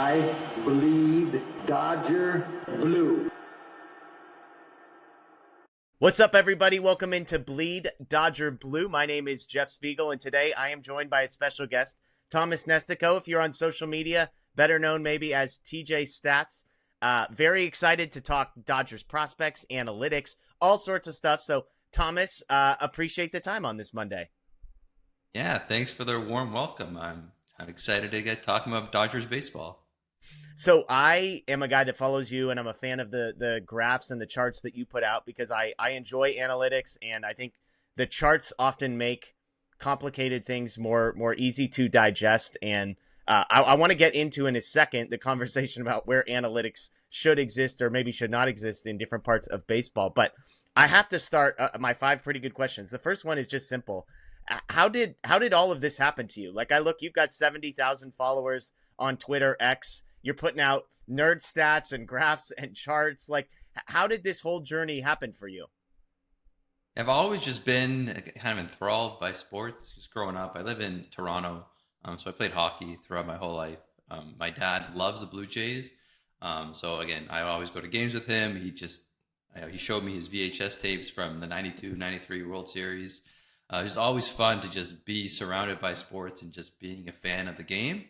I bleed Dodger blue. What's up, everybody? Welcome into Bleed Dodger Blue. My name is Jeff Spiegel, and today I am joined by a special guest, Thomas Nestico. If you're on social media, better known maybe as TJStats. Very excited to talk Dodgers prospects, analytics, all sorts of stuff. So, Thomas, appreciate the time on this Monday. Yeah, thanks for the warm welcome. I'm excited to get talking about Dodgers baseball. So I am a guy that follows you, and I'm a fan of the graphs and the charts that you put out because I enjoy analytics, and I think the charts often make complicated things more easy to digest. And I want to get into in a second the conversation about where analytics should exist or maybe should not exist in different parts of baseball. But I have to start my 5 pretty good questions. The first one is just simple. How did all of this happen to you? Like, I look, you've got 70,000 followers on Twitter X. You're putting out nerd stats and graphs and charts. Like, how did this whole journey happen for you? I've always just been kind of enthralled by sports. Just growing up, I live in Toronto, so I played hockey throughout my whole life. My dad loves the Blue Jays, so again, I always go to games with him. He showed me his VHS tapes from the 92-93 World Series. It's just always fun to just be surrounded by sports and just being a fan of the game.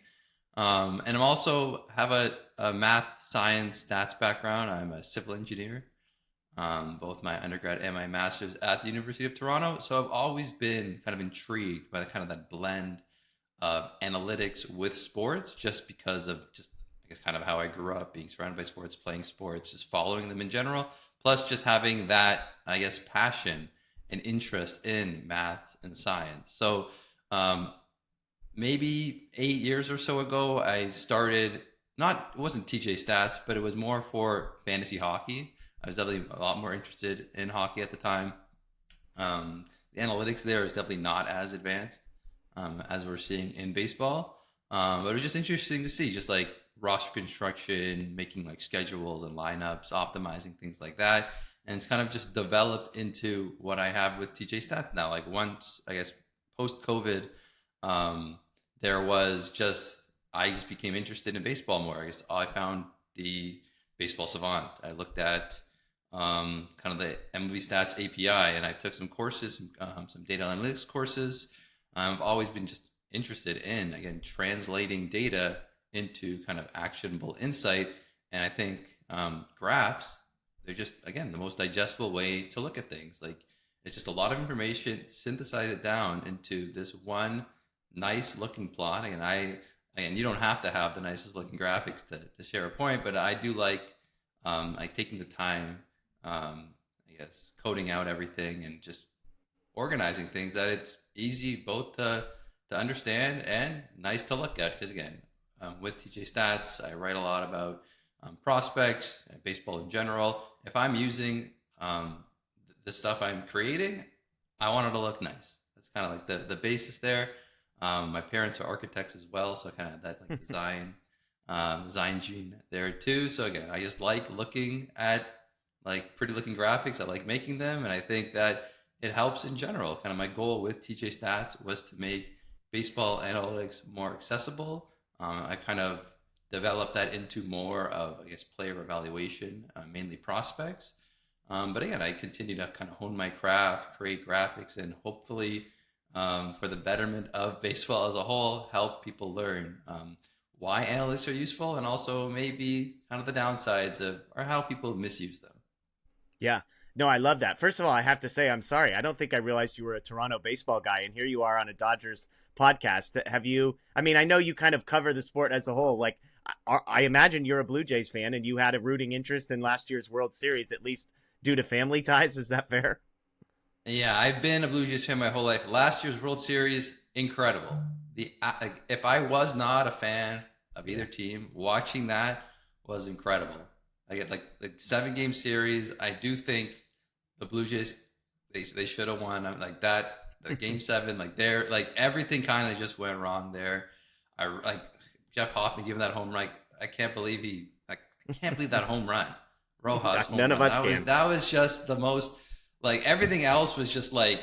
And I'm also have a math, science, stats background. I'm a civil engineer, both my undergrad and my master's at the University of Toronto. So I've always been kind of intrigued by that blend of analytics with sports, just because of just, I guess, kind of how I grew up, being surrounded by sports, playing sports, just following them in general, plus just having that, I guess, passion and interest in math and science. So, maybe 8 years or so ago, I started, it wasn't TJ Stats, but it was more for fantasy hockey. I was definitely a lot more interested in hockey at the time. The analytics there is definitely not as advanced as we're seeing in baseball. But it was just interesting to see, just like roster construction, making like schedules and lineups, optimizing things like that. And it's kind of just developed into what I have with TJ Stats now. Like, once, I guess, post-COVID, I just became interested in baseball more. I guess I found the Baseball Savant. I looked at kind of the MLB Stats API, and I took some courses, some data analytics courses. I've always been just interested in, again, translating data into kind of actionable insight. And I think graphs, they're just, again, the most digestible way to look at things. Like, it's just a lot of information, synthesize it down into this one nice looking plot. And you don't have to have the nicest looking graphics to share a point, but I do like taking the time, I guess, coding out everything and just organizing things that it's easy both to understand and nice to look at. Because again, with TJ Stats, I write a lot about prospects and baseball in general. If I'm using the stuff I'm creating, I want it to look nice. That's kind of like the basis there. My parents are architects as well, so I kind of have that like design gene there too. So again, I just like looking at like pretty looking graphics. I like making them, and I think that it helps in general. Kind of my goal with TJ Stats was to make baseball analytics more accessible. I kind of developed that into more of, I guess, player evaluation, mainly prospects. But again, I continue to kind of hone my craft, create graphics, and hopefully, for the betterment of baseball as a whole, help people learn why analytics are useful, and also maybe kind of the downsides or how people misuse them. Yeah. No, I love that. First of all, I have to say, I'm sorry. I don't think I realized you were a Toronto baseball guy, and here you are on a Dodgers podcast. I know you kind of cover the sport as a whole. Like, I imagine you're a Blue Jays fan, and you had a rooting interest in last year's World Series, at least due to family ties. Is that fair? Yeah, I've been a Blue Jays fan my whole life. Last year's World Series, incredible. If I was not a fan of either team, watching that was incredible. I get like the 7-game series. I do think the Blue Jays, they should have won. I'm like that. The Game 7, like they're like everything kind of just went wrong there. I like Jeff Hoffman giving that home run. I can't believe that home run. Rojas home None run. of us can. That was just the most, like, everything else was just like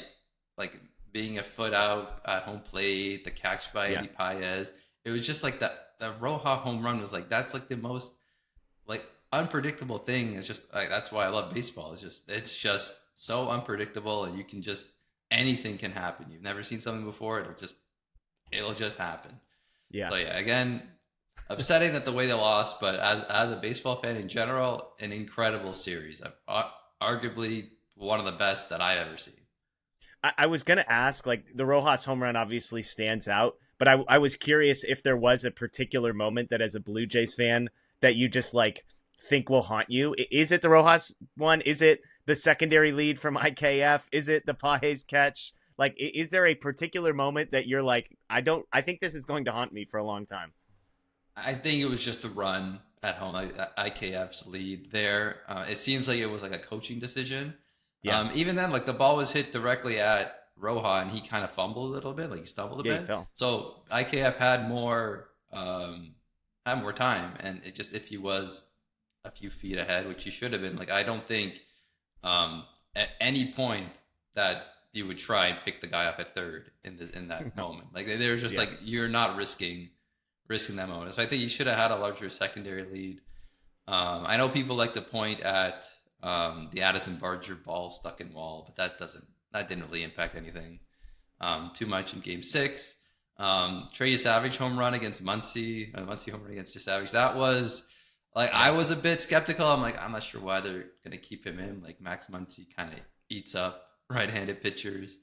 being a foot out at home plate, the catch by Eddie Paez. It was just like the Roja home run was like, that's like the most like unpredictable thing. It's just like, that's why I love baseball. It's just so unpredictable, and you can just, anything can happen. You've never seen something before. It'll just happen. Yeah. So yeah, again, upsetting that the way they lost, but as a baseball fan in general, an incredible series. Arguably one of the best that I've ever seen. I was going to ask, like, the Rojas home run obviously stands out, but I was curious if there was a particular moment that, as a Blue Jays fan, that you just, like, think will haunt you. Is it the Rojas one? Is it the secondary lead from IKF? Is it the Pages catch? Like, is there a particular moment that you're like, I think this is going to haunt me for a long time? I think it was just the run at home, like IKF's lead there. It seems like it was like a coaching decision. Yeah. Even then, like the ball was hit directly at Roja, and he kind of fumbled a little bit, like he stumbled a bit. He fell. So IKF had more time, and it just, if he was a few feet ahead, which he should have been, like I don't think at any point that you would try and pick the guy off at third in that moment. Like there's just like, you're not risking that moment. So I think you should have had a larger secondary lead. I know people like to point at the Addison Barger ball stuck in wall, but that didn't really impact anything too much in Game 6. Trey Savage home run against Muncy home run against Savage. That was like, I was a bit skeptical. I'm like, I'm not sure why they're gonna keep him in. Like Max Muncy kind of eats up right-handed pitchers.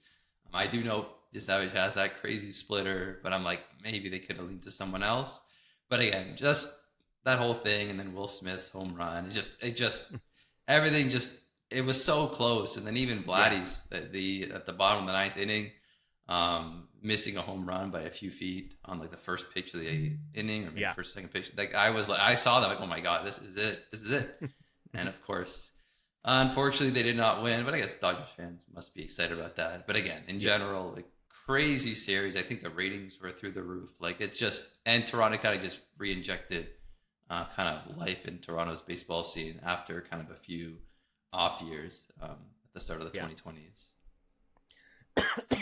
I do know Savage has that crazy splitter, but I'm like, maybe they could have leaned to someone else. But again, just that whole thing, and then Will Smith's home run, it just everything just, it was so close. And then even Vladdy's at the bottom of the ninth inning, missing a home run by a few feet on like the first pitch of the inning, or maybe first or second pitch. Like I saw that, like, oh my God, this is it. And of course, unfortunately, they did not win, but I guess Dodgers fans must be excited about that. But again, in general, like, crazy series. I think the ratings were through the roof. Like, it's just, and Toronto kind of just re-injected kind of life in Toronto's baseball scene after kind of a few off years at the start of the 2020s.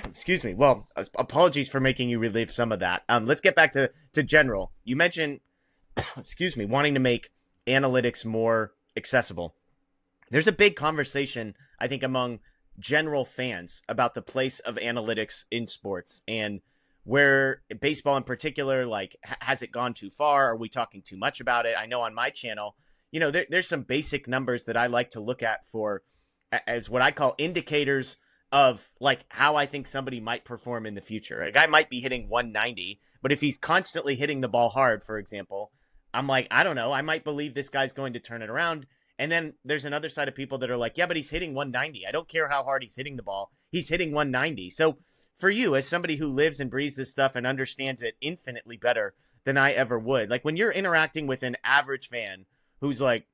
Excuse me. Well, apologies for making you relive some of that. Let's get back to general. You mentioned, excuse me, wanting to make analytics more accessible. There's a big conversation, I think, among general fans about the place of analytics in sports, and where baseball in particular, like, has it gone too far? Are we talking too much about it? I know on my channel, you know, there's some basic numbers that I like to look at for as what I call indicators of, like, how I think somebody might perform in the future. A guy might be hitting 190, but if he's constantly hitting the ball hard, for example, I'm like, I don't know, I might believe this guy's going to turn it around. And then there's another side of people that are like, yeah, but he's hitting 190. I don't care how hard he's hitting the ball. He's hitting 190. So for you, as somebody who lives and breathes this stuff and understands it infinitely better than I ever would, like, when you're interacting with an average fan who's like,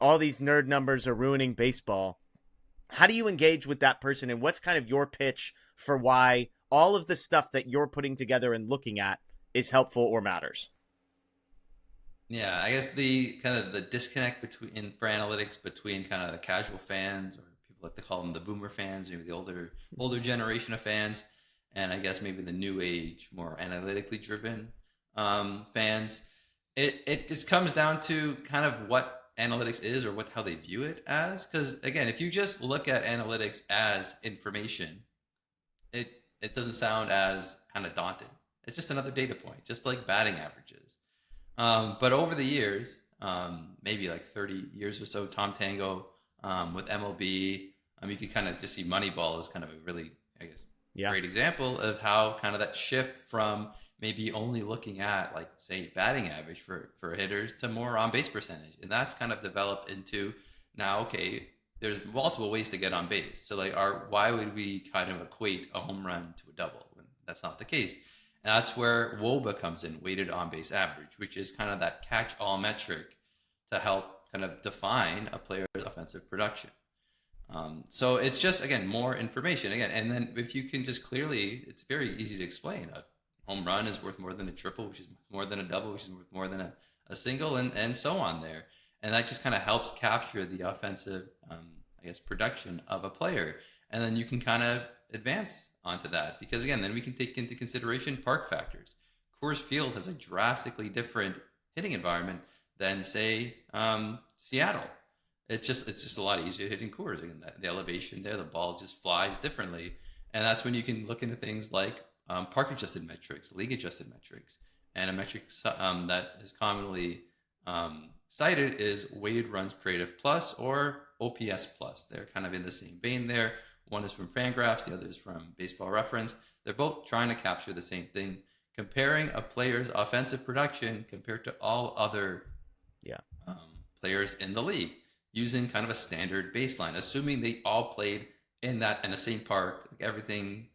all these nerd numbers are ruining baseball, how do you engage with that person? And what's kind of your pitch for why all of the stuff that you're putting together and looking at is helpful or matters? Yeah, I guess the kind of the disconnect for analytics between kind of the casual fans, or people like to call them the boomer fans, maybe the older generation of fans, and I guess maybe the new age, more analytically driven fans. It just comes down to kind of what analytics is, or how they view it as. Because again, if you just look at analytics as information, it doesn't sound as kind of daunting. It's just another data point, just like batting averages. But over the years, maybe like 30 years or so, Tom Tango with MLB, you can kind of just see Moneyball as kind of a really, I guess, great example of how kind of that shift from maybe only looking at, like, say, batting average for hitters to more on base percentage. And that's kind of developed into now, okay, there's multiple ways to get on base. So like, why would we kind of equate a home run to a double when that's not the case? And that's where WOBA comes in, weighted on base average, which is kind of that catch-all metric to help kind of define a player's offensive production. So it's just, again, more information. Again, and then if you can just clearly, it's very easy to explain. A home run is worth more than a triple, which is more than a double, which is worth more than a single, and so on there. And that just kind of helps capture the offensive, I guess, production of a player. And then you can kind of advance onto that, because again, then we can take into consideration park factors, Coors Field has a drastically different hitting environment than, say, Seattle. It's just a lot easier hitting Coors. Again, the elevation there, the ball just flies differently, and that's when you can look into things like park adjusted metrics, league adjusted metrics, and a metric that is commonly cited is weighted runs creative plus or OPS plus. They're kind of in the same vein there. One is from Fangraphs, the other is from Baseball Reference. They're both trying to capture the same thing, comparing a player's offensive production compared to all other players in the league, using kind of a standard baseline, assuming they all played in the same park, like everything.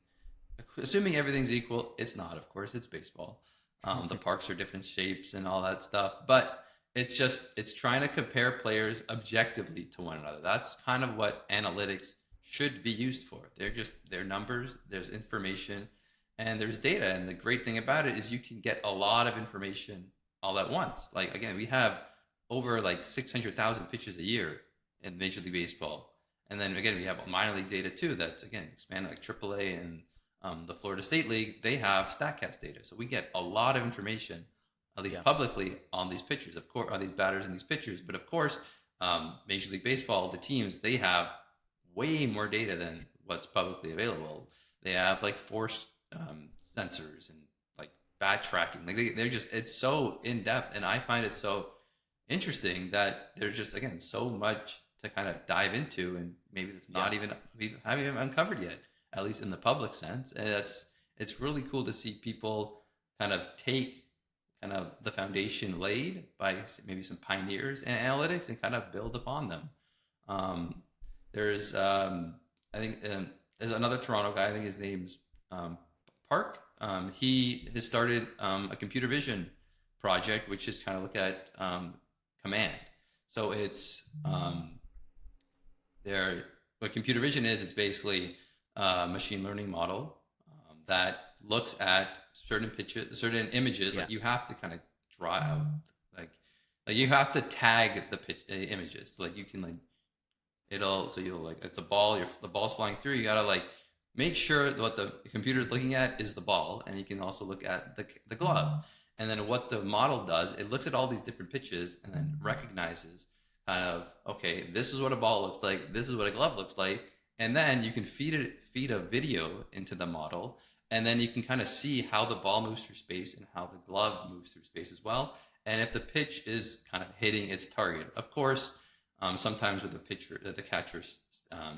Assuming everything's equal, it's not. Of course, it's baseball. The parks are different shapes and all that stuff, but it's trying to compare players objectively to one another. That's kind of what analytics should be used for. They're numbers, there's information, and there's data. And the great thing about it is you can get a lot of information all at once. Like, again, we have over like 600,000 pitches a year in Major League Baseball. And then again, we have minor league data too. That's again expanded, like AAA and the Florida State League. They have Statcast data, so we get a lot of information, at least publicly, on these pitchers. Of course, on these batters and these pitchers. But of course, Major League Baseball, the teams, they have way more data than what's publicly available. They have like force sensors and like bat tracking. Like they're just, it's so in depth, and I find it so interesting that there's just, again, so much to kind of dive into, and maybe it's not even, we haven't even uncovered yet, at least in the public sense. And it's really cool to see people kind of take kind of the foundation laid by maybe some pioneers in analytics and kind of build upon them. There's I think there's another Toronto guy, I think his name's Park. He has started a computer vision project, which is kind of look at command. So it's what computer vision is, it's basically a machine learning model that looks at certain certain images. Like you have to kind of draw out, like you have to tag the images. So like you can like you'll like, it's a ball, the ball's flying through. You gotta like make sure that what the computer is looking at is the ball, and you can also look at the glove. And then what the model does, it looks at all these different pitches and then recognizes kind of, okay, this is what a ball looks like, this is what a glove looks like, and then you can feed a video into the model, and then you can kind of see how the ball moves through space and how the glove moves through space as well, and if the pitch is kind of hitting its target. Of course, sometimes with the catcher's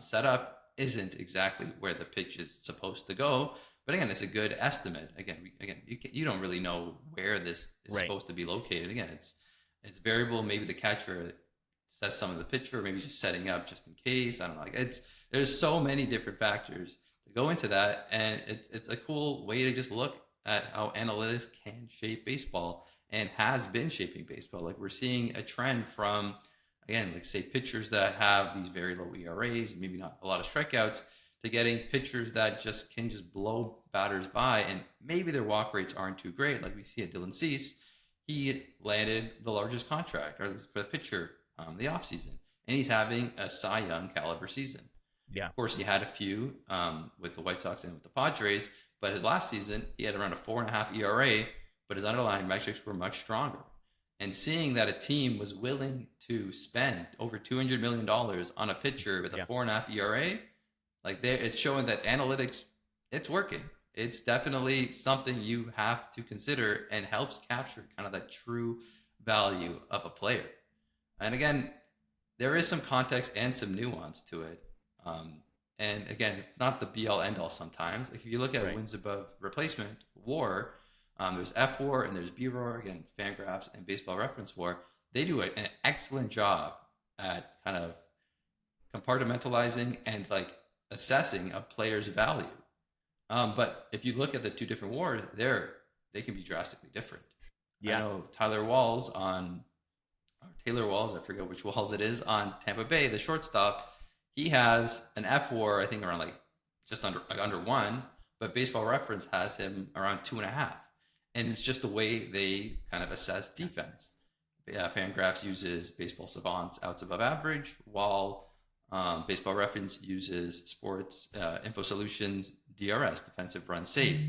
setup isn't exactly where the pitch is supposed to go. But again, it's a good estimate. Again, you don't really know where this is supposed to be located. Again, it's variable. Maybe the catcher says some of the pitcher, maybe just setting up just in case. I don't know. There's so many different factors to go into that, and it's a cool way to just look at how analytics can shape baseball and has been shaping baseball. Like we're seeing a trend from, again, like say pitchers that have these very low ERAs, maybe not a lot of strikeouts, to getting pitchers that can blow batters by, and maybe their walk rates aren't too great. Like we see at Dylan Cease, he landed the largest contract, or at least for the pitcher, the offseason, and he's having a Cy Young caliber season. Yeah. Of course, he had a few with the White Sox and with the Padres, but his last season, he had around a 4.5 ERA, but his underlying metrics were much stronger. And seeing that a team was willing to spend over $200 million on a pitcher with a 4.5 ERA, like it's showing that analytics, it's working. It's definitely something you have to consider and helps capture kind of that true value of a player. And again, there is some context and some nuance to it. And again, not the be-all end-all sometimes. Like if you look at wins above replacement WAR, there's F-WAR and there's B-WAR, again, Fangraphs and Baseball Reference WAR. They do an excellent job at kind of compartmentalizing and like assessing a player's value. But if you look at the two different WARs, they can be drastically different. Yeah. I know Taylor Walls, I forget which Walls it is, on Tampa Bay, the shortstop, he has an F-WAR, I think around like just under 1, but Baseball Reference has him around 2.5. And it's just the way they kind of assess defense. Fangraphs uses Baseball Savant's outs above average, while Baseball Reference uses Sports Info Solutions DRS, defensive run saved.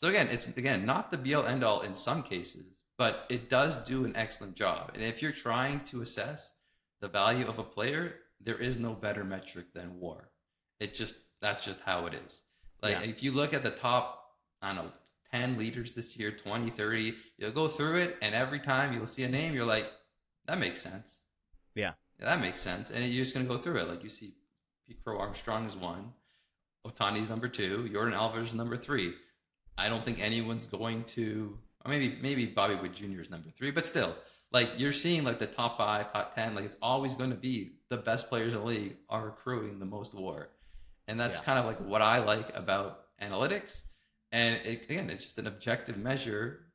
So again, it's not the be all end all in some cases, but it does do an excellent job. And if you're trying to assess the value of a player, there is no better metric than WAR. That's just how it is. Like if you look at the top, I don't know, 10 leaders this year, 20, 30, you'll go through it, and every time you'll see a name, you're like, that makes sense. Yeah, that makes sense. And you're just going to go through it. Like you see Pete Crow-Armstrong is 1, Ohtani's number 2, Jordan Alvarez is number 3. I don't think anyone's going to, or maybe Bobby Witt Jr. is number 3, but still, like you're seeing like the top 5, top 10, like it's always going to be the best players in the league are accruing the most WAR. And that's kind of like what I like about analytics. And it's just an objective measure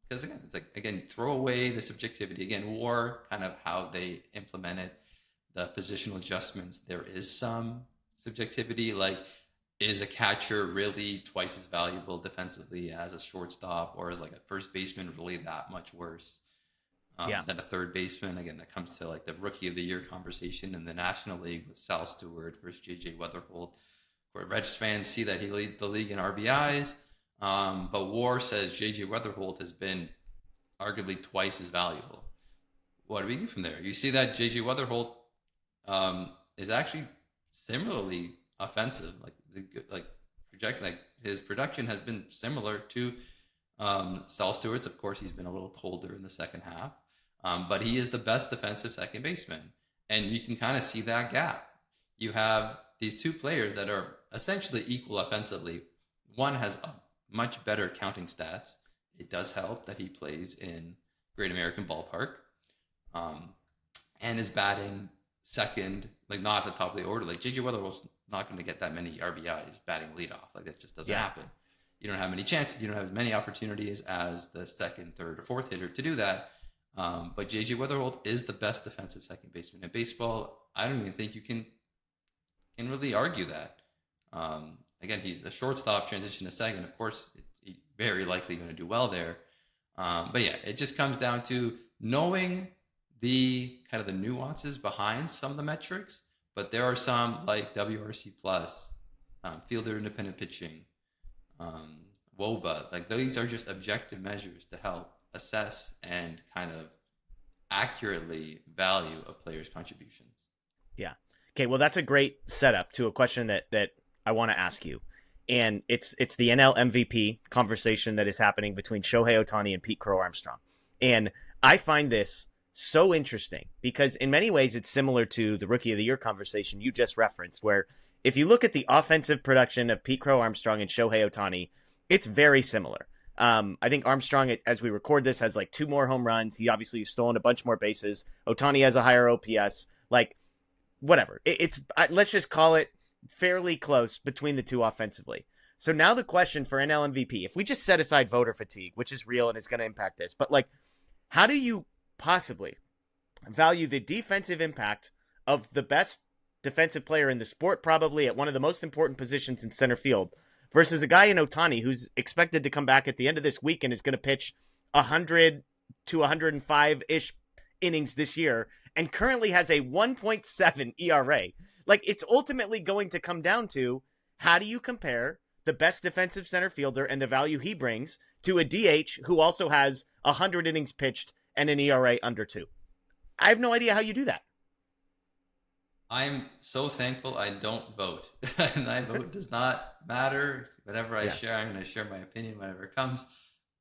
because it's like, throw away the subjectivity. Again, WAR, kind of how they implement it, the positional adjustments, there is some subjectivity. Like, is a catcher really twice as valuable defensively as a shortstop, or is like a first baseman really that much worse than a third baseman? Again, that comes to like the Rookie of the Year conversation in the National League with Sal Stewart versus JJ Weatherholt, where Reds fans see that he leads the league in RBIs, but WAR says JJ Weatherholt has been arguably twice as valuable. What do we do from there? You see that JJ Weatherholt is actually similarly offensive, his production has been similar to Sal Stewart's. Of course, he's been a little colder in the second half, but he is the best defensive second baseman, and you can kind of see that gap. You have these two players that are essentially equal offensively. One has a much better counting stats. It does help that he plays in Great American Ballpark, and is batting second, like not at the top of the order. Like JJ Weatherhold's not going to get that many RBIs batting leadoff. Like that just doesn't happen. You don't have many chances. You don't have as many opportunities as the second, third, or fourth hitter to do that. But JJ Weatherholt is the best defensive second baseman in baseball. I don't even think you can really argue that. Again, he's a shortstop, transition to second. Of course, he's very likely going to do well there. But yeah, it just comes down to knowing the kind of the nuances behind some of the metrics. But there are some like WRC plus, fielder independent pitching, WOBA. Like these are just objective measures to help assess and kind of accurately value a player's contributions. Yeah. Okay. Well, that's a great setup to a question that I want to ask you. And it's the NL MVP conversation that is happening between Shohei Ohtani and Pete Crow-Armstrong. And I find this so interesting because in many ways it's similar to the Rookie of the Year conversation you just referenced, where if you look at the offensive production of Pete Crow-Armstrong and Shohei Ohtani, it's very similar. I think Armstrong, as we record this, has like 2 more home runs. He obviously has stolen a bunch more bases. Ohtani has a higher OPS. Like, whatever. Let's just call it fairly close between the two offensively. So now the question for NL MVP, if we just set aside voter fatigue, which is real and is going to impact this, but like, how do you possibly value the defensive impact of the best defensive player in the sport, probably at one of the most important positions in center field, versus a guy in Ohtani who's expected to come back at the end of this week and is going to pitch 100 to 105-ish innings this year and currently has a 1.7 ERA? Like, it's ultimately going to come down to, how do you compare the best defensive center fielder and the value he brings to a DH who also has 100 innings pitched and an ERA under 2? I have no idea how you do that. I'm so thankful I don't vote. My vote does not matter. Whatever I share, I'm going to share my opinion whenever it comes.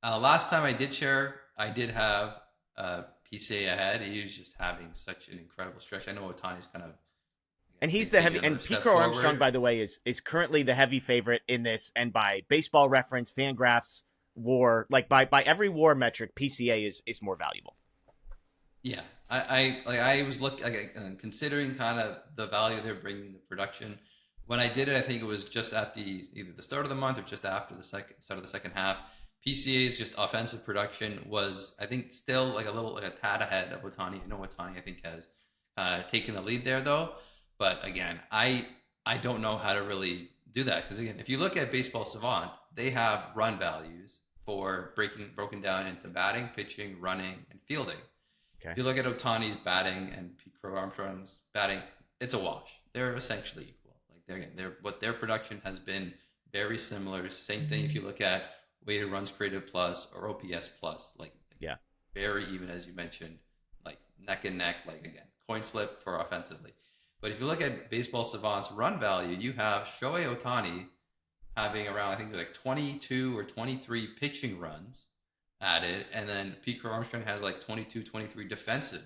Last time I did share, I did have PCA ahead. He was just having such an incredible stretch. I know Ohtani's kind of, and he's the heavy. And Pete Crow-Armstrong, by the way, is currently the heavy favorite in this. And by Baseball Reference, Fangraphs, WAR, like by every WAR metric, PCA is more valuable. Yeah, I was considering kind of the value they're bringing, the production. When I did it, I think it was just at either the start of the month or just after the start of the second half. PCA's just offensive production was, I think, still like a tad ahead of Ohtani. I know Ohtani, I think, has taken the lead there though. But again, I don't know how to really do that, because again, if you look at Baseball Savant, they have run values for broken down into batting, pitching, running, and fielding. Okay. If you look at Ohtani's batting and Pete Crow-Armstrong's batting, it's a wash. They're essentially equal. Like their production has been very similar. Same thing if you look at weighted runs created plus or OPS plus, like Yeah. very even, as you mentioned, like neck and neck, like again, coin flip for offensively. But if you look at Baseball Savant's run value, you have Shohei Ohtani having around, I think like 22 or 23 pitching runs added, and then Pete Crow-Armstrong has like 22, 23 defensive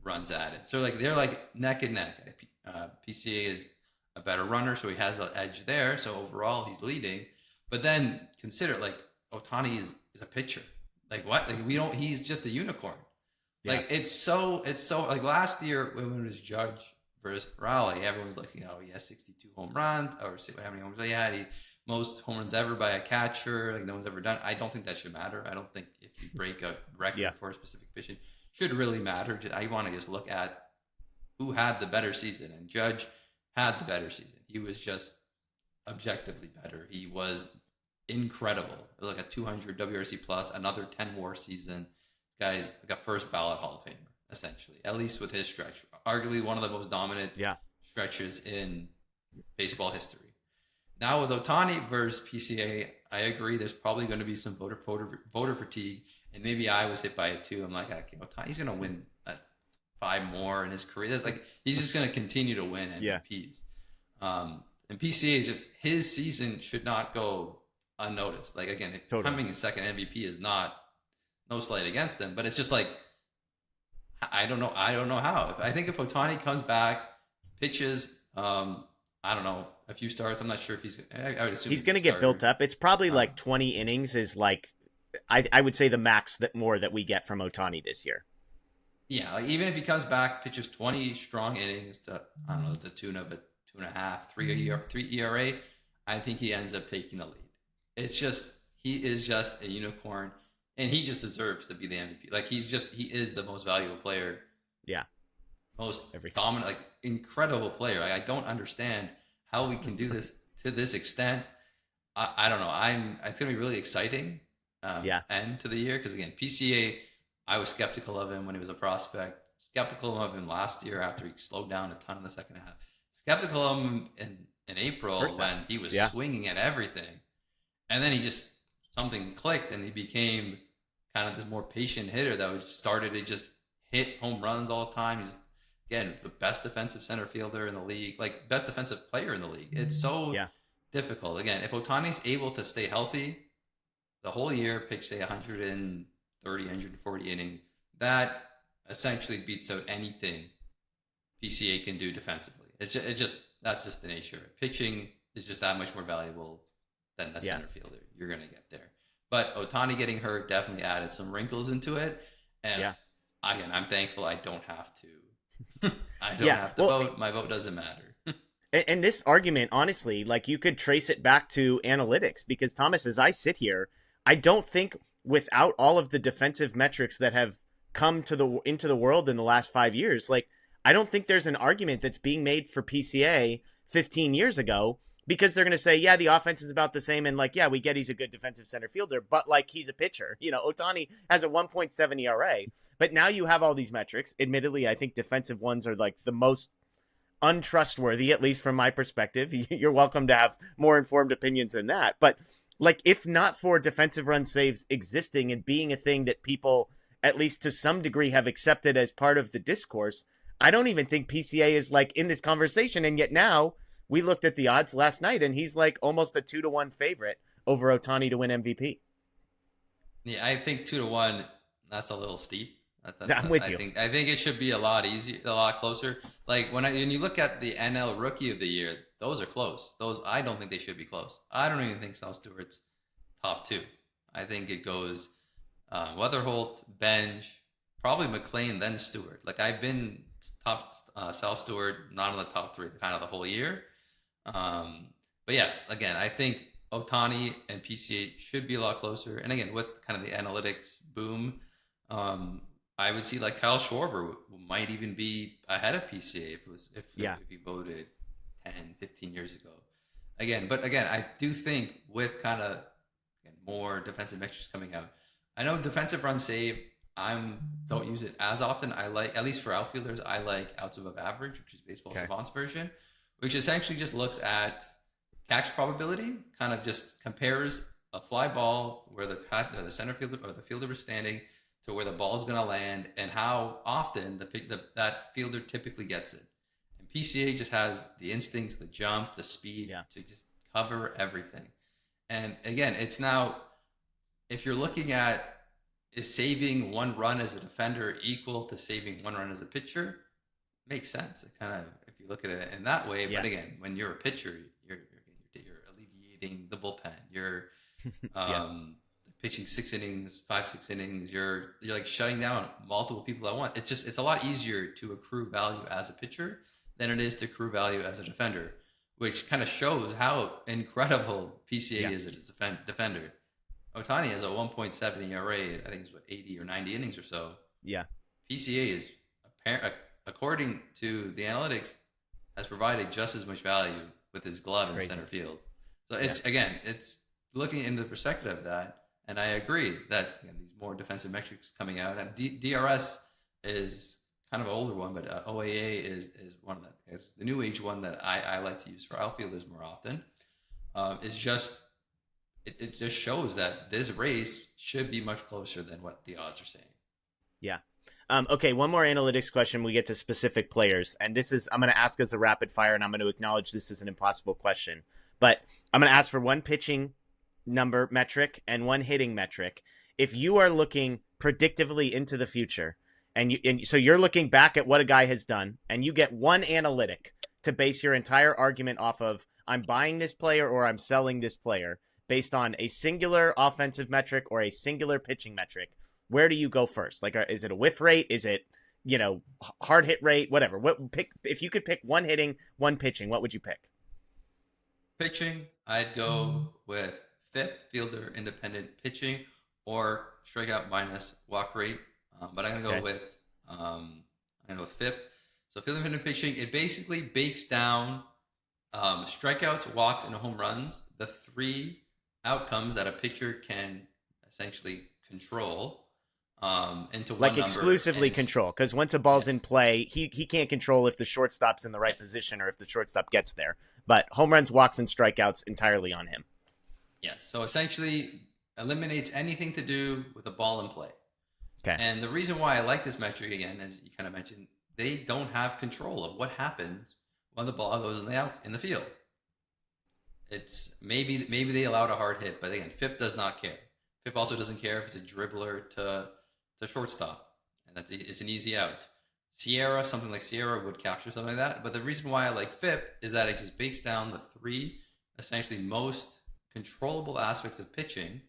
runs added. So like they're like neck and neck. PCA is a better runner, so he has the edge there. So overall, he's leading. But then consider like Ohtani is a pitcher. Like what? Like we don't. He's just a unicorn. Yeah. Like it's so like last year when it was Judge versus Raleigh, everyone was looking, oh, he has 62 home runs, or see how many home runs he had. He most home runs ever by a catcher, like no one's ever done. I don't think that should matter. I don't think if you break a record for a specific position should really matter. I want to just look at who had the better season, and Judge had the better season. He was just objectively better. He was incredible. Like a 200 WRC plus, another 10 WAR season. Guy's like a first ballot Hall of Famer, essentially, at least with his stretch. Arguably one of the most dominant stretches in baseball history. Now with Ohtani versus PCA, I agree. There's probably going to be some voter fatigue, and maybe I was hit by it too. I'm like, okay, Ohtani's going to win 5 more in his career. That's like he's just going to continue to win MVPs. And PCA is just his season should not go unnoticed. Like again, becoming his second MVP is not no slight against him, but it's just like I don't know how. I think if Ohtani comes back, pitches, I don't know, a few starts. I'm not sure if I would assume he's going to get built up. It's probably like 20 innings is like, I would say the max that we get from Ohtani this year. Yeah, like even if he comes back, pitches 20 strong innings to, I don't know, the tune of a 2.5, 3 ERA, I think he ends up taking the lead. It's just, he is just a unicorn, and he just deserves to be the MVP. Like he is the most valuable player. Yeah. Most dominant, like incredible player. I don't understand how we can do this to this extent. I don't know. It's going to be really exciting end to the year. Because again, PCA, I was skeptical of him when he was a prospect. Skeptical of him last year after he slowed down a ton in the second half. Skeptical of him in April when he was swinging at everything. And then something clicked and he became kind of this more patient hitter that started to just hit home runs all the time. He's, again, the best defensive center fielder in the league, like best defensive player in the league. It's so difficult. Again, if Ohtani's able to stay healthy the whole year, pitch, say, 130, 140 innings, that essentially beats out anything PCA can do defensively. That's just the nature of it. Pitching is just that much more valuable than the center fielder. You're going to get there. But Ohtani getting hurt definitely added some wrinkles into it. And again, I'm thankful I don't have to. I don't have to vote. My vote doesn't matter. And this argument, honestly, like you could trace it back to analytics because, Thomas, as I sit here, I don't think without all of the defensive metrics that have come into the world in the last 5 years, like I don't think there's an argument that's being made for PCA 15 years ago because they're going to say, yeah, the offense is about the same. And like, yeah, we get he's a good defensive center fielder, but like he's a pitcher. You know, Ohtani has a 1.7 ERA, but now you have all these metrics. Admittedly, I think defensive ones are like the most untrustworthy, at least from my perspective. You're welcome to have more informed opinions than that. But like, if not for defensive run saves existing and being a thing that people, at least to some degree, have accepted as part of the discourse, I don't even think PCA is like in this conversation. And yet now we looked at the odds last night and he's like almost a 2-1 favorite over Ohtani to win MVP. Yeah, I think 2-1, that's a little steep. I'm with you. I think it should be a lot easier, a lot closer. Like when you look at the NL Rookie of the Year, those are close. Those, I don't think they should be close. I don't even think Sal Stewart's top 2. I think it goes Weatherholt, Benj, probably McLean, then Stewart. Like I've been top Sal Stewart, not in the top 3 kind of the whole year. But yeah, again, I think Ohtani and PCA should be a lot closer. And again, with kind of the analytics boom, I would see like Kyle Schwarber might even be ahead of PCA if he voted 10, 15 years ago. Again, I do think with kind of more defensive metrics coming out, I know defensive run save, don't use it as often. I like, at least for outfielders, I like outs above average, which is Baseball Savant's version, which essentially just looks at catch probability, kind of just compares a fly ball where the center fielder or the fielder is standing to where the ball is going to land, and how often that fielder typically gets it. And PCA just has the instincts, the jump, the speed to just cover everything. And again, it's now, if you're looking at, is saving one run as a defender equal to saving one run as a pitcher? Makes sense. It kind of, if you look at it in that way. But again, when you're a pitcher, you're alleviating the bullpen. You're pitching 6 innings, 5-6 innings. You're like shutting down multiple people at once. It's a lot easier to accrue value as a pitcher than it is to accrue value as a defender, which kind of shows how incredible PCA is as a defender. Ohtani has a 1.7 ERA. I think it's 80 or 90 innings or so. Yeah. PCA is, according to the analytics, has provided just as much value with his glove in center field. So it's looking in the perspective of that. And I agree that these more defensive metrics coming out, and DRS is kind of an older one, but OAA is one of the, it's the new age one that I like to use for outfielders more often. It's just, it just shows that this race should be much closer than what the odds are saying. Yeah. Okay, one more analytics question. We get to specific players, and this is, I'm going to ask as a rapid fire, and I'm going to acknowledge this is an impossible question, but I'm going to ask for one pitching number metric and one hitting metric. If you are looking predictively into the future, and so you're looking back at what a guy has done, and you get one analytic to base your entire argument off of, I'm buying this player or I'm selling this player based on a singular offensive metric or a singular pitching metric, where do you go first? Like, is it a whiff rate? Is it, hard hit rate? Whatever. If you could pick one hitting, one pitching, what would you pick? Pitching, I'd go with FIP, fielder independent pitching, or strikeout minus walk rate. But I'm gonna go with FIP. So fielder independent pitching, it basically bakes down strikeouts, walks, and home runs, the 3 outcomes that a pitcher can essentially control into one like number. Exclusively control, because once a ball's in play, he can't control if the shortstop's in the right position or if the shortstop gets there. But home runs, walks, and strikeouts entirely on him. Yes, so essentially eliminates anything to do with the ball in play. Okay. And the reason why I like this metric, again, as you kind of mentioned, they don't have control of what happens when the ball goes in the field. It's maybe they allowed a hard hit, but again, FIP does not care. FIP also doesn't care if it's a dribbler to shortstop, and it's an easy out. Something like Sierra would capture something like that. But the reason why I like FIP is that it just bakes down the 3 essentially most controllable aspects of pitching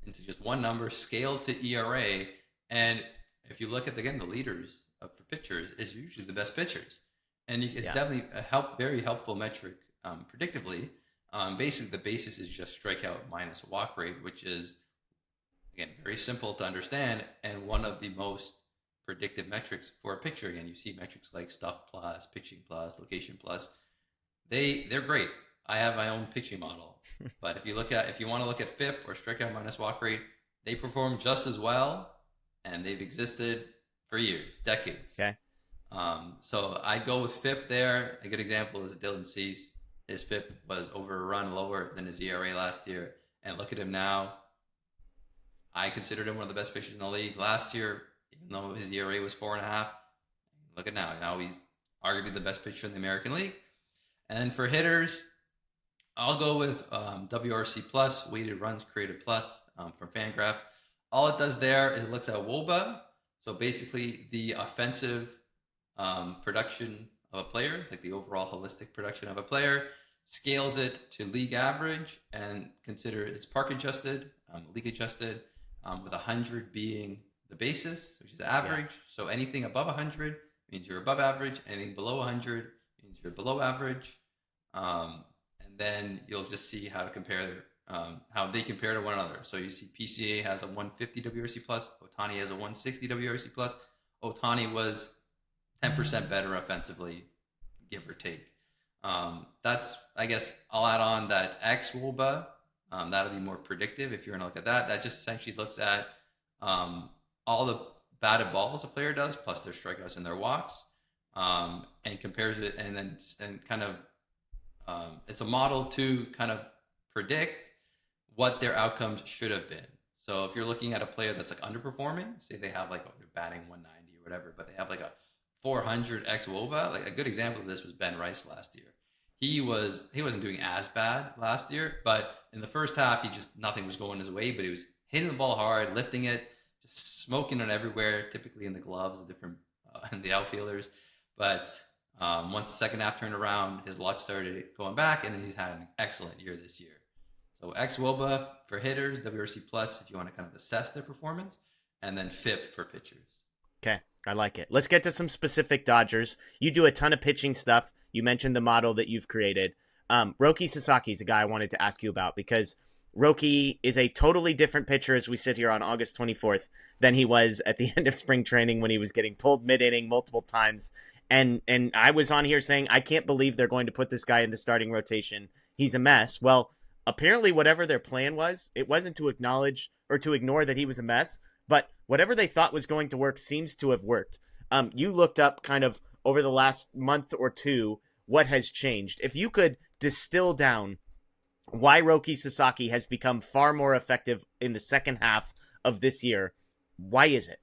into just one number, scaled to ERA. And if you look at, again, the leaders for pitchers, it's usually the best pitchers. And it's definitely a very helpful metric predictively. Basically, the basis is just strikeout minus walk rate, which is, again, very simple to understand and one of the most predictive metrics for a pitcher. Again, you see metrics like stuff plus, pitching plus, location plus. They're great. I have my own pitching model, but if you want to look at FIP or strikeout minus walk rate, they perform just as well, and they've existed for years, decades. Okay. So I go with FIP there. A good example is Dylan Cease. His FIP was over a run lower than his ERA last year, and look at him now. I considered him one of the best pitchers in the league last year, even though his ERA was 4.5. Look at now. Now he's arguably the best pitcher in the American League. And then for hitters, I'll go with WRC plus, weighted runs created plus, from Fangraphs. All it does there is it looks at WOBA, so basically the offensive production of a player, like the overall holistic production of a player, scales it to league average and consider it's park adjusted, league adjusted, with 100 being the basis, which is average. So anything above 100 means you're above average. Anything below 100 means you're below average. And then you'll just see how to compare, how they compare to one another. So you see PCA has a 150 WRC plus, Ohtani has a 160 WRC plus. Ohtani was 10% better offensively, give or take. That's, I guess, I'll add on that xWOBA. That'll be more predictive if you're going to look at that. That just essentially looks at all the batted balls a player does, plus their strikeouts and their walks, and compares it, and kind of it's a model to kind of predict what their outcomes should have been. So if you're looking at a player that's like underperforming, say they have like, they're batting 190 or whatever, but they have like a 400 xWOBA. Like a good example of this was Ben Rice last year. He wasn't doing as bad last year, but in the first half, nothing was going his way, but he was hitting the ball hard, lifting it, just smoking it everywhere, typically in the gloves of different and the outfielders. But once the second half turned around, his luck started going back, and he's had an excellent year this year. So xWOBA for hitters, WRC plus if you want to kind of assess their performance, and then FIP for pitchers. Okay, I like it. Let's get to some specific Dodgers. You do a ton of pitching stuff. You mentioned the model that you've created. Roki Sasaki is a guy I wanted to ask you about because Roki is a totally different pitcher as we sit here on August 24th than he was at the end of spring training when he was getting pulled mid-inning multiple times. And I was on here saying, I can't believe they're going to put this guy in the starting rotation. He's a mess. Well, apparently whatever their plan was, it wasn't to acknowledge or to ignore that he was a mess, but whatever they thought was going to work seems to have worked. You looked up kind of over the last month or two what has changed. If you could distill down why Roki Sasaki has become far more effective in the second half of this year, why is it?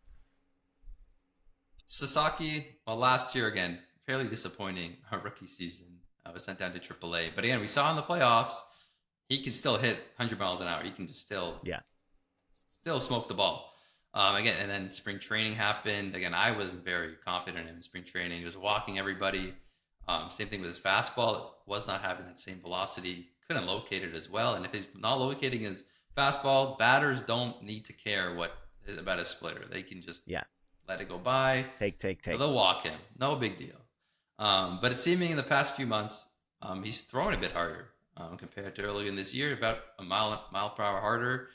Sasaki, well, last year, again, fairly disappointing rookie season. I was sent down to AAA. But again, we saw in the playoffs, he can still hit 100 miles an hour. He can just still smoke the ball. Again, and then spring training happened. Again, I was very confident in spring training. He was walking everybody. Same thing with his fastball. It was not having that same velocity. Couldn't locate it as well. And if he's not locating his fastball, batters don't need to care about his splitter. They can just let it go by. Take. So they'll walk him. No big deal. But it's seeming in the past few months, he's throwing a bit harder compared to earlier in this year, about a mile per hour harder.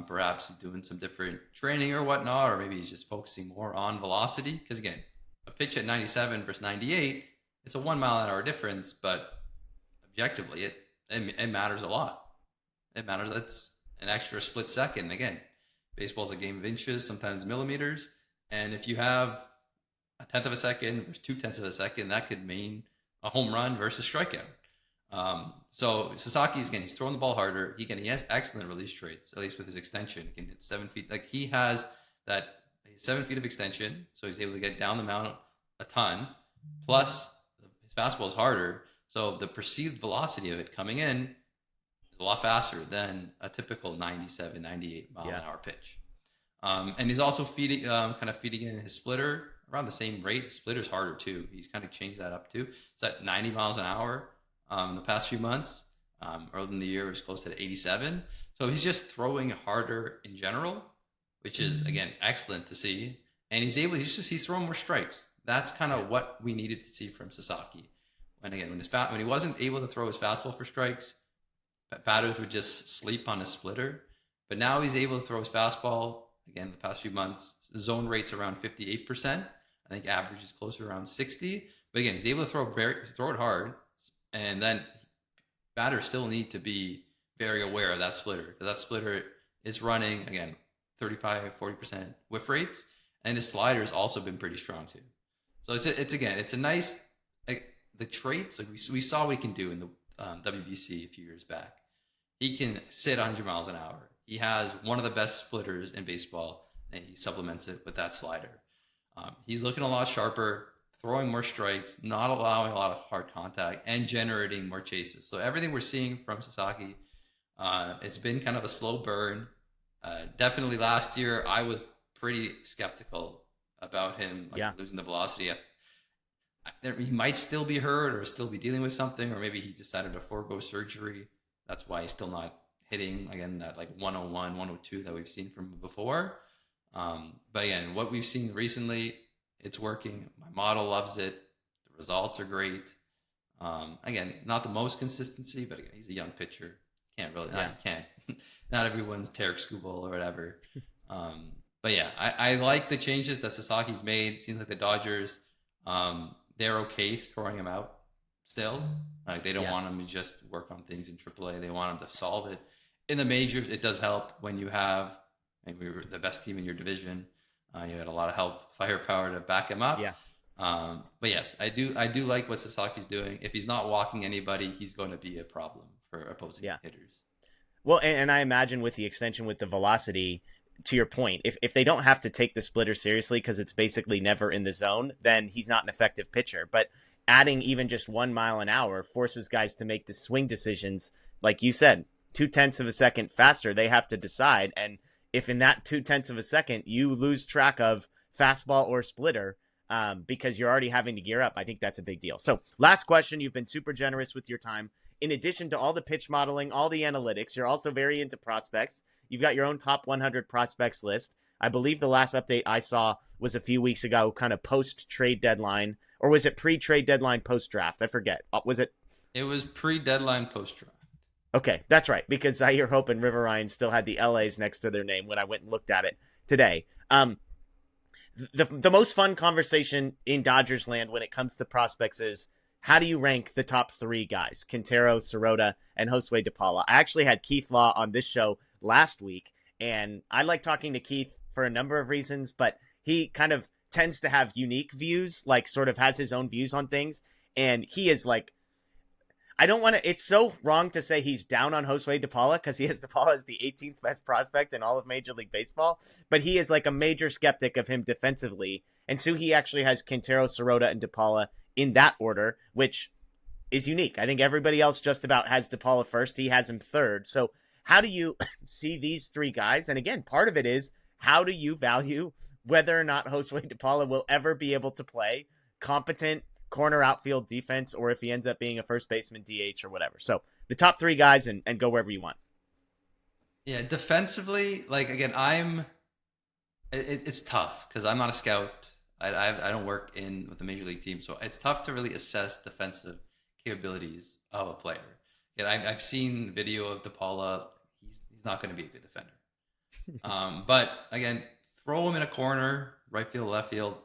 Perhaps he's doing some different training or whatnot, or maybe he's just focusing more on velocity. Because again, a pitch at 97 versus 98, it's a 1 mile an hour difference, but objectively, it matters a lot. It matters. It's an extra split second. Again, baseball's a game of inches, sometimes millimeters. And if you have a tenth of a second versus 2/10 of a second, that could mean a home run versus strikeout. So Sasaki's, again, he's throwing the ball harder. He has excellent release traits, at least with his extension. He can hit 7 feet. Like he has that 7 feet of extension, so he's able to get down the mound a ton. Plus, his fastball is harder, so the perceived velocity of it coming in is a lot faster than a typical 97, 98 mile an hour pitch. And he's also feeding in his splitter around the same rate. His splitter's harder too. He's kind of changed that up too. It's at 90 miles an hour the past few months. Early in the year, it was close to 87. So he's just throwing harder in general, which is, again, excellent to see. And he's throwing more strikes. That's kind of what we needed to see from Sasaki. When he wasn't able to throw his fastball for strikes, batters would just sleep on his splitter. But now he's able to throw his fastball. Again, the past few months, zone rate's around 58%. I think average is closer around 60. But again, he's able to throw it hard. And then batters still need to be very aware of that splitter, because that splitter is running, again, 35, 40% whiff rates. And his slider has also been pretty strong too. So it's a nice, the traits, like we saw what he can do in the WBC a few years back. He can sit 100 miles an hour. He has one of the best splitters in baseball, and he supplements it with that slider. He's looking a lot sharper, throwing more strikes, not allowing a lot of hard contact, and generating more chases. So everything we're seeing from Sasaki, it's been kind of a slow burn. Definitely last year, I was pretty skeptical about him losing the velocity. He might still be hurt or still be dealing with something, or maybe he decided to forego surgery. That's why he's still not hitting, again, that like 101, 102 that we've seen from before. But again, what we've seen recently, it's working. My model loves it. The results are great. Again, not the most consistency, but again, he's a young pitcher. Not everyone's Tarek Skubal or whatever. But yeah, I like the changes that Sasaki's made. Seems like the Dodgers, they're okay throwing him out still. Like they don't want him to just work on things in AAA. They want him to solve it. In the majors, it does help when you have, maybe we were the best team in your division. You had a lot of help, firepower to back him up. Yeah. But yes, I do like what Sasaki's doing. If he's not walking anybody, he's going to be a problem for opposing hitters. Well, and I imagine with the extension with the velocity, to your point, if they don't have to take the splitter seriously because it's basically never in the zone, then he's not an effective pitcher. But adding even just 1 mile an hour forces guys to make the swing decisions, like you said, 0.2 of a second faster. They have to decide, and if in that 0.2 of a second you lose track of fastball or splitter, because you're already having to gear up, I think that's a big deal. So, last question. You've been super generous with your time. In addition to all the pitch modeling, all the analytics, you're also very into prospects. You've got your own top 100 prospects list. I believe the last update I saw was a few weeks ago, kind of post trade deadline, or was it pre trade deadline, post draft? I forget. Was it? It was pre-deadline, post-draft. Okay, that's right, because Zaire Hope and River Ryan still had the LAs next to their name when I went and looked at it today. The most fun conversation in Dodgers land when it comes to prospects is, how do you rank the top 3 guys? Quintero, Sirota, and Josue De Paula. I actually had Keith Law on this show last week, and I like talking to Keith for a number of reasons, but he kind of tends to have unique views, like sort of has his own views on things, and he is like, I don't want to, it's so wrong to say he's down on Josue De Paula because he has De Paula as the 18th best prospect in all of Major League Baseball, but he is like a major skeptic of him defensively, and so he actually has Quintero, Sirota, and De Paula in that order, which is unique. I think everybody else just about has De Paula first. He has him third. So how do you see these 3 guys? And again, part of it is, how do you value whether or not Josue De Paula will ever be able to play competent corner outfield defense, or if he ends up being a first baseman, DH, or whatever. So the top 3 guys, and go wherever you want. Yeah, defensively, like, again, it's tough because I'm not a scout. I don't work with the major league team, so it's tough to really assess defensive capabilities of a player. I've seen video of De Paula. He's not going to be a good defender. But again, throw him in a corner, right field, left field.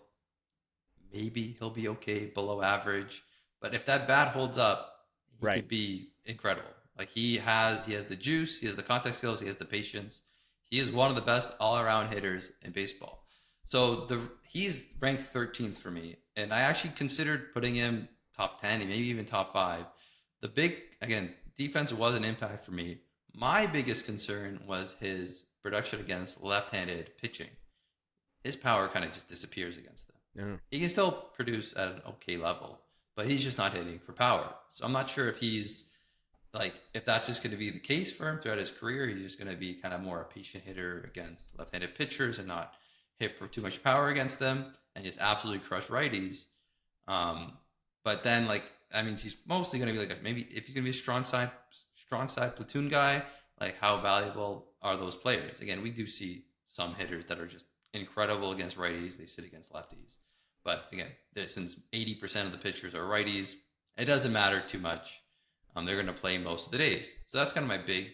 Maybe he'll be okay, below average. But if that bat holds up, he could be incredible. Like, he has the juice, he has the contact skills, he has the patience. He is one of the best all-around hitters in baseball. So he's ranked 13th for me, and I actually considered putting him top 10, maybe even top 5. The big, again, defense was an impact for me. My biggest concern was his production against left-handed pitching. His power kind of just disappears against them. Yeah. He can still produce at an okay level, but he's just not hitting for power. So I'm not sure if if that's just going to be the case for him throughout his career. He's just going to be kind of more a patient hitter against left-handed pitchers and not hit for too much power against them and just absolutely crush righties. But then, that means he's mostly going to be maybe if he's going to be a strong side platoon guy, how valuable are those players? Again, we do see some hitters that are just incredible against righties. They sit against lefties. But again, since 80% of the pitchers are righties, it doesn't matter too much. They're going to play most of the days. So that's kind of my big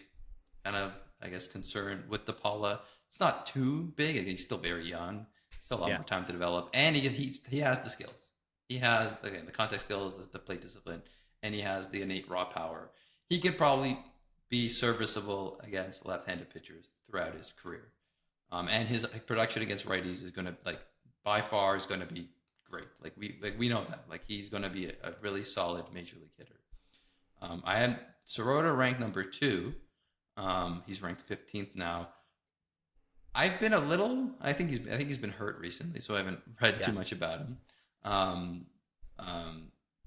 concern with De Paula. It's not too big. Again, he's still very young. Still a lot more time to develop. And he has the skills. He has, again, the contact skills, the plate discipline, and he has the innate raw power. He could probably be serviceable against left-handed pitchers throughout his career. And his production against righties is going to, by far, is going to be great. We know that. He's going to be a really solid major league hitter. I had Sirota ranked number 2. He's ranked 15th now. I've been I think he's been hurt recently, so I haven't read too much about him.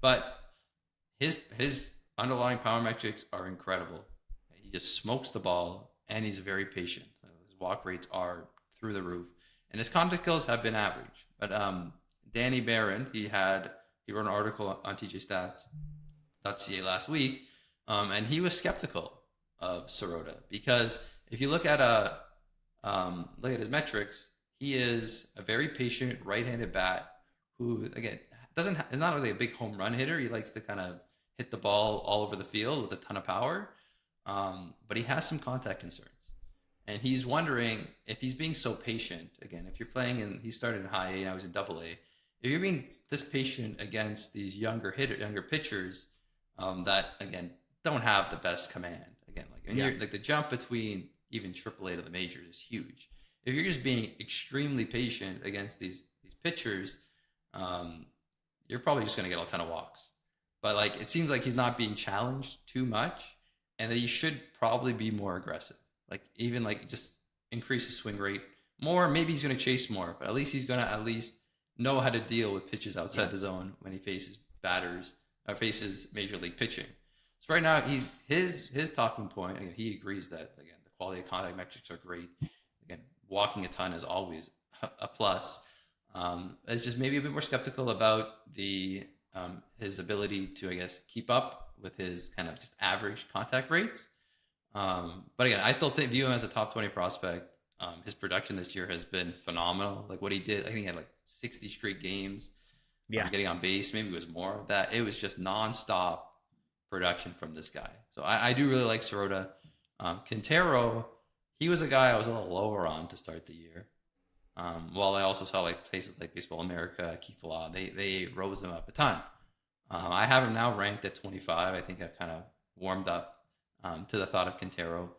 But his underlying power metrics are incredible. He just smokes the ball, and he's very patient. His walk rates are through the roof, and his contact skills have been average. But Danny Barron, he wrote an article on TJStats.ca last week, and he was skeptical of Sirota because if you look at his metrics, he is a very patient right-handed bat who, again, is not really a big home run hitter. He likes to kind of hit the ball all over the field with a ton of power, but he has some contact concerns. And he's wondering if he's being so patient. Again, if you're playing he started in high A and I was in double A. If you're being this patient against these younger pitchers that, again, don't have the best command. Again, you're, the jump between even triple A to the majors is huge. If you're just being extremely patient against these pitchers, you're probably just going to get a ton of walks. But it seems like he's not being challenged too much. and that he should probably be more aggressive. Like even like just increase his swing rate more. Maybe he's going to chase more, but at least he's going to at least know how to deal with pitches outside the zone when he faces batters or faces major league pitching. So right now, his talking point. Again, he agrees that again the quality of contact metrics are great. Again, walking a ton is always a plus. It's just maybe a bit more skeptical about the his ability to, I guess, keep up with his kind of just average contact rates. But again, I still view him as a top 20 prospect. His production this year has been phenomenal. Like what he did, I think he had like 60 straight games. Getting on base, maybe it was more of that. It was just nonstop production from this guy. So I do really like Sirota. Quintero, he was a guy I was a little lower on to start the year. While I also saw like places like Baseball America, Keith Law, they rose him up a ton. I have him now ranked at 25. I think I've kind of warmed up to the thought of Quintero.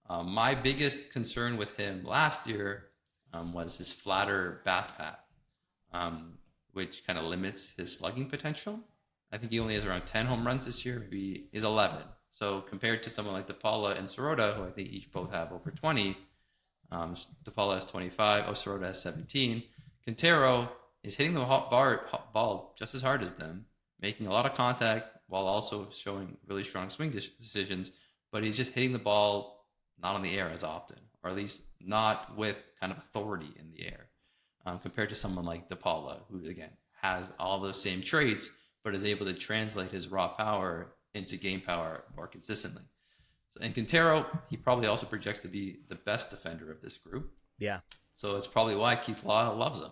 My biggest concern with him last year was his flatter bat path, which kind of limits his slugging potential. I think he only has around 10 home runs this year, maybe is 11. So compared to someone like De Paula and Sirota, who I think each both have over 20, De Paula has 25, Sirota has 17. Quintero is hitting the ball just as hard as them, making a lot of contact while also showing really strong swing decisions, but he's just hitting the ball not on the air as often, or at least not with kind of authority in the air, compared to someone like De Paula, who again has all those same traits, but is able to translate his raw power into game power more consistently. So, and Quintero, he probably also projects to be the best defender of this group. Yeah. So it's probably why Keith Law loves him,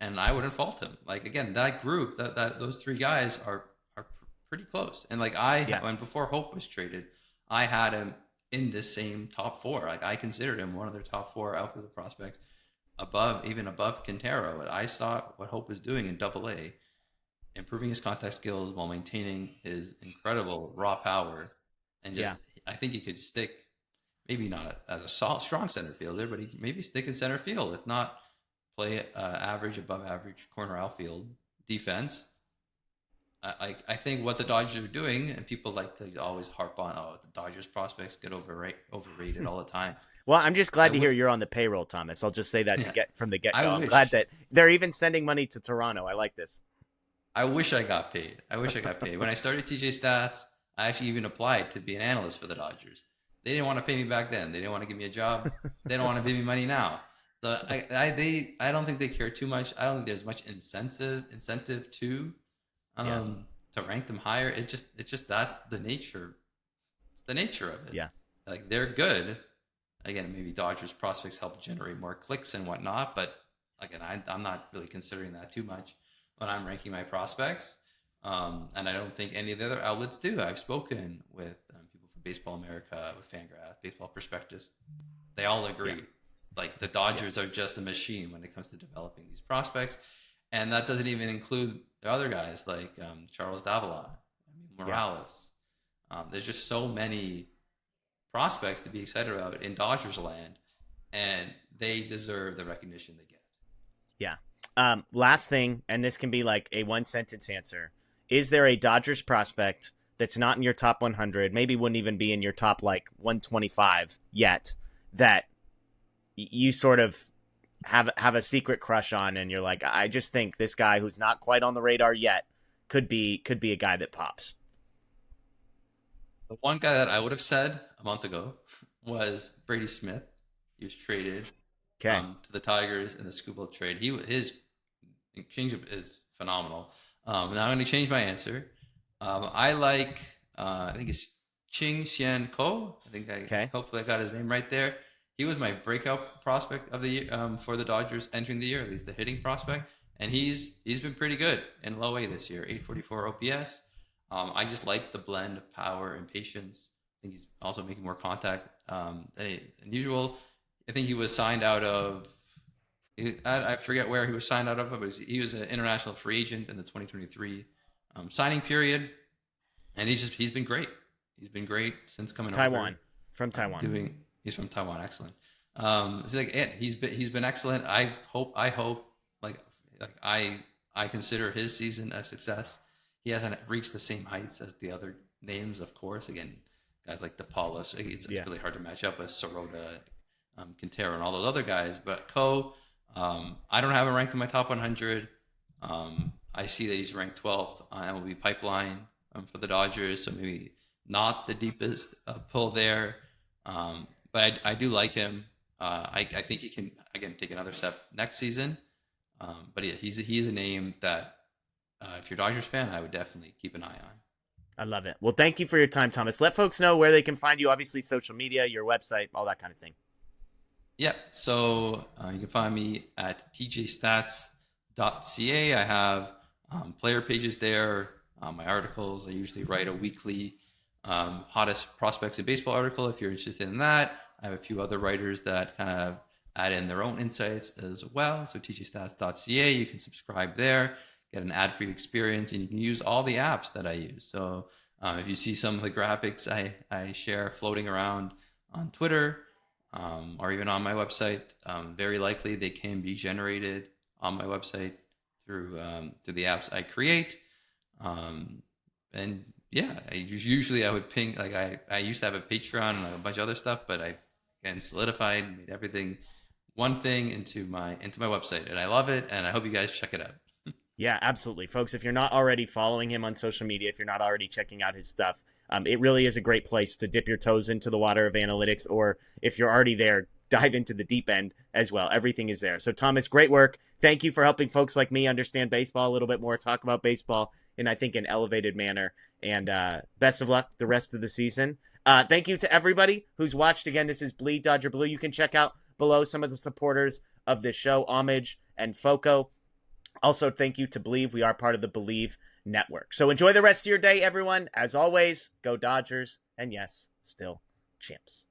and I wouldn't fault him. Like again, that group, that those three guys are pretty close. And like when before Hope was traded, I had him in this same top four. Like I considered him one of their top four outfielder prospects, even above Quintero. And I saw what Hope was doing in AA, improving his contact skills while maintaining his incredible raw power. And just, I think he could stick, maybe not as a strong center fielder, but he maybe stick in center field. If not, play average, above average corner outfield defense. I think what the Dodgers are doing, and people like to always harp on, the Dodgers prospects get overrated all the time. Well, I'm just glad to hear you're on the payroll, Thomas. I'll just say that to get from the get-go. I'm glad that they're even sending money to Toronto. I like this. I wish I got paid. When I started TJStats, I actually even applied to be an analyst for the Dodgers. They didn't want to pay me back then. They didn't want to give me a job. They don't want to pay me money now. So I don't think they care too much. I don't think there's much incentive to rank them higher. It's just that's the nature. It's the nature of it. Yeah. Like they're good. Again, maybe Dodgers prospects help generate more clicks and whatnot, but again, I'm not really considering that too much when I'm ranking my prospects. And I don't think any of the other outlets do. I've spoken with people from Baseball America, with Fangraph, Baseball Prospectus. They all agree. Yeah. Like the Dodgers are just a machine when it comes to developing these prospects. And that doesn't even include the other guys like Charles Davila, Morales. There's just so many prospects to be excited about in Dodgers land, and they deserve the recognition they get. Yeah. Last thing, and this can be like a one-sentence answer. Is there a Dodgers prospect that's not in your top 100, maybe wouldn't even be in your top like 125 yet, that you sort of have a secret crush on, and you're like, I just think this guy who's not quite on the radar yet could be a guy that pops? The one guy that I would have said a month ago was Brady Smith. He was traded to the Tigers in the Scuba trade. His changeup is phenomenal. Now I'm going to change my answer. I like, I think it's Ching Xian Ko. Hopefully I got his name right there. He was my breakout prospect of the year for the Dodgers entering the year, at least the hitting prospect. And he's been pretty good in low A this year, 844 OPS. I just like the blend of power and patience. I think he's also making more contact than usual. I think he was signed out of, I forget where he was signed out of, but he was an international free agent in the 2023 signing period. And he's been great. He's been great since coming over. From Taiwan. He's from Taiwan. Excellent. He's been excellent. I hope I consider his season a success. He hasn't reached the same heights as the other names, of course. Again, guys like De Paula. So it's really hard to match up with Sirota, Quintero, and all those other guys. But I don't have him ranked in my top 100. I see that he's ranked 12th on MLB Pipeline for the Dodgers, so maybe not the deepest pull there. But I do like him. I think he can, again, take another step next season. But yeah, he's a name that if you're a Dodgers fan, I would definitely keep an eye on. I love it. Well, thank you for your time, Thomas. Let folks know where they can find you, obviously social media, your website, all that kind of thing. Yeah, so you can find me at TJStats.ca. I have player pages there, my articles. I usually write a weekly hottest prospects in baseball article if you're interested in that. I have a few other writers that kind of add in their own insights as well. So TJStats.ca, you can subscribe there, get an ad-free experience, and you can use all the apps that I use. So if you see some of the graphics I share floating around on Twitter or even on my website, very likely they can be generated on my website through the apps I create. And yeah, I would ping, like I used to have a Patreon and a bunch of other stuff, but I solidified, made everything one thing into my website, and I love it, and I hope you guys check it out. Yeah, absolutely. Folks, if you're not already following him on social media, if you're not already checking out his stuff, it really is a great place to dip your toes into the water of analytics, or if you're already there, dive into the deep end as well. Everything is there. So Thomas, great work. Thank you for helping folks like me understand baseball a little bit more, talk about baseball in, I think, an elevated manner, and best of luck the rest of the season. Thank you to everybody who's watched. Again, this is Bleed Dodger Blue. You can check out below some of the supporters of this show, Homage and Foco. Also, thank you to BLEAV. We are part of the BLEAV Network. So enjoy the rest of your day, everyone. As always, go Dodgers, and yes, still champs.